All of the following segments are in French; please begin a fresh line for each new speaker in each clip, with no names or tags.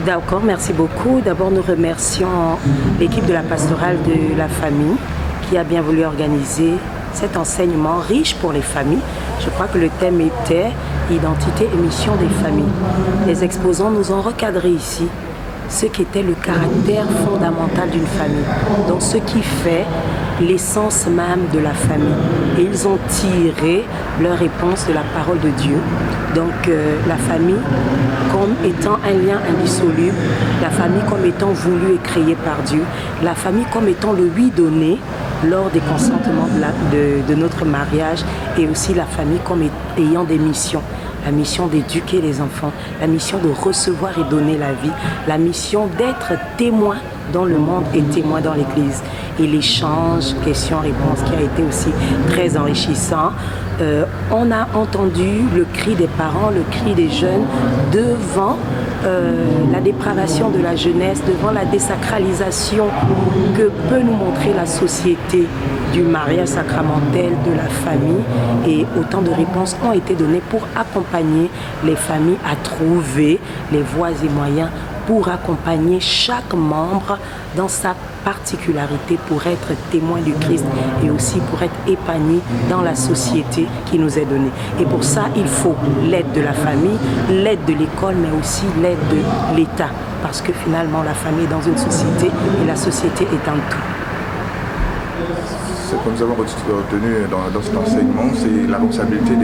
D'accord, merci beaucoup. D'abord, nous remercions l'équipe de la pastorale de la famille qui a bien voulu organiser cet enseignement riche pour les familles. Je crois que le thème était identité et mission des familles. Les exposants nous ont recadré ici ce qu'était le caractère fondamental d'une famille, donc ce qui fait l'essence même de la famille. Et ils ont tiré leur réponse de la parole de Dieu. Donc la famille comme étant un lien indissoluble, la famille comme étant voulue et créée par Dieu, la famille comme étant le oui donné lors des consentements de notre mariage, et aussi la famille comme ayant des missions. La mission d'éduquer les enfants, la mission de recevoir et donner la vie, la mission d'être témoin dans le monde et témoin dans l'Église. Et l'échange, questions-réponses qui a été aussi très enrichissant. On a entendu le cri des parents, le cri des jeunes devant la dépravation de la jeunesse, devant la désacralisation que peut nous montrer la société du mariage sacramentel, de la famille, et autant de réponses ont été données pour accompagner les familles à trouver les voies et moyens pour accompagner chaque membre dans sa particularité pour être témoin du Christ et aussi pour être épanoui dans la société qui nous est donnée. Et pour ça, il faut l'aide de la famille, l'aide de l'école, mais aussi l'aide de l'État. Parce que finalement, la famille est dans une société et la société est un tout.
Ce que nous avons retenu dans cet enseignement, c'est la responsabilité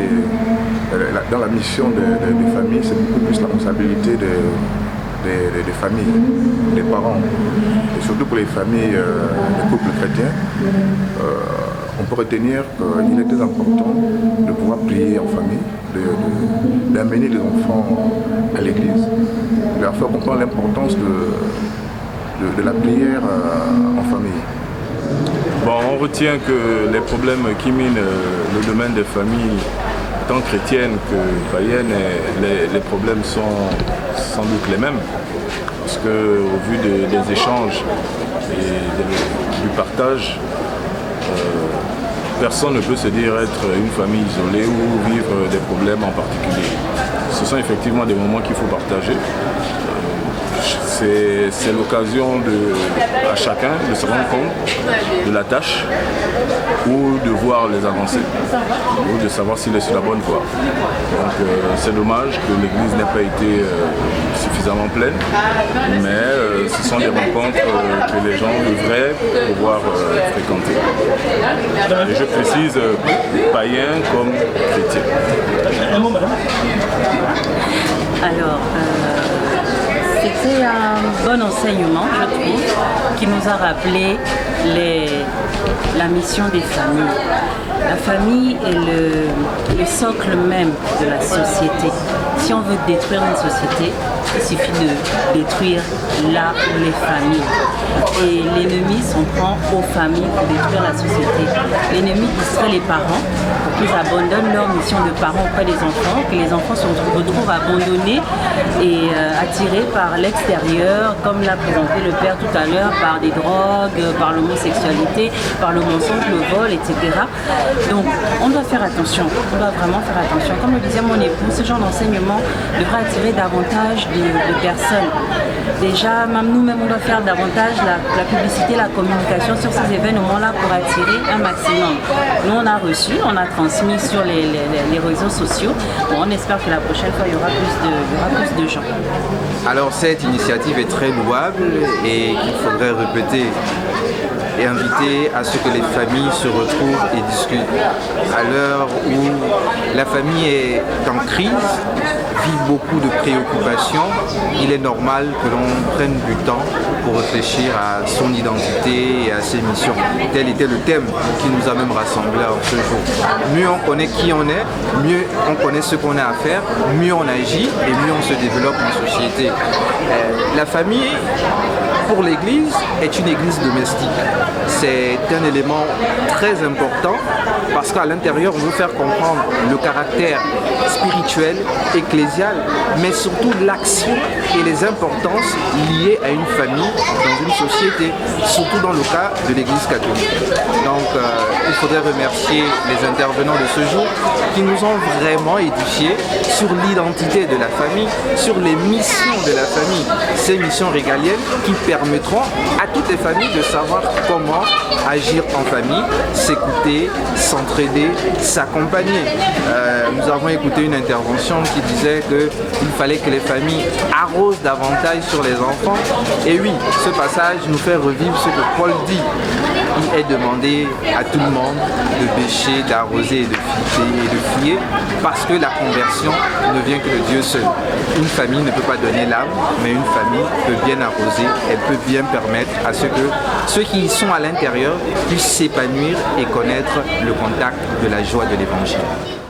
dans la mission des familles, c'est beaucoup plus la responsabilité des familles, des parents, et surtout pour les familles, les couples chrétiens. On peut retenir qu'il est très important de pouvoir prier en famille, d'amener les enfants à l'église, de leur faire comprendre l'importance de la prière en famille.
Bon, on retient que les problèmes qui minent le domaine des familles, tant chrétiennes que païennes, les problèmes sont sans doute les mêmes. Parce qu'au vu des échanges et du partage, personne ne peut se dire être une famille isolée ou vivre des problèmes en particulier. Ce sont effectivement des moments qu'il faut partager. C'est l'occasion à chacun de se rendre compte de la tâche ou de voir les avancées ou de savoir s'il est sur la bonne voie. Donc c'est dommage que l'église n'ait pas été suffisamment pleine, mais ce sont des rencontres que les gens devraient pouvoir fréquenter. Et je précise païens comme chrétiens.
Alors, c'était un bon enseignement, je trouve, qui nous a rappelé la mission des familles. La famille est le socle même de la société. Si on veut détruire une société, il suffit de détruire là où les familles. Et l'ennemi s'en prend aux familles pour détruire la société. L'ennemi, ce serait les parents, pour qu'ils abandonnent leur mission de parents auprès des enfants, que les enfants se retrouvent abandonnés et attirés par l'extérieur, comme l'a présenté le père tout à l'heure, par des drogues, par l'homosexualité, par le mensonge, le vol, etc. Donc on doit faire attention, on doit vraiment faire attention. Comme le disait mon époux, ce genre d'enseignement devrait attirer davantage de personnes. Déjà, même nous-mêmes, on doit faire davantage la publicité, la communication sur ces événements-là pour attirer un maximum. Nous, on a reçu, on a transmis sur les réseaux sociaux. Bon, on espère que la prochaine fois, il y aura plus de gens.
Alors, cette initiative est très louable et qu'il faudrait répéter et inviter à ce que les familles se retrouvent et discutent. À l'heure où la famille est en crise, vit beaucoup de préoccupations, il est normal que l'on prenne du temps pour réfléchir à son identité et à ses missions. Tel était le thème qui nous a même rassemblés en ce jour. Mieux on connaît qui on est, mieux on connaît ce qu'on a à faire, mieux on agit et mieux on se développe en société. La famille pour l'Église est une Église domestique. C'est un élément très important parce qu'à l'intérieur, on veut faire comprendre le caractère spirituel, ecclésial, mais surtout l'action et les importances liées à une famille dans une société, surtout dans le cas de l'Église catholique. Donc, il faudrait remercier les intervenants de ce jour qui nous ont vraiment édifiés sur l'identité de la famille, sur les missions de la famille, ces missions régaliennes qui permettront à toutes les familles de savoir comment agir en famille, s'écouter, s'entraider, s'accompagner. Nous avons écouté une intervention qui disait qu'il fallait que les familles arrosent davantage sur les enfants. Et oui, ce passage nous fait revivre ce que Paul dit. Il est demandé à tout le monde de bêcher, d'arroser et de fier parce que la conversion ne vient que de Dieu seul. Une famille ne peut pas donner l'âme, mais une famille peut bien arroser, elle peut bien permettre à ce que ceux qui y sont à l'intérieur puissent s'épanouir et connaître le contact de la joie de l'Évangile.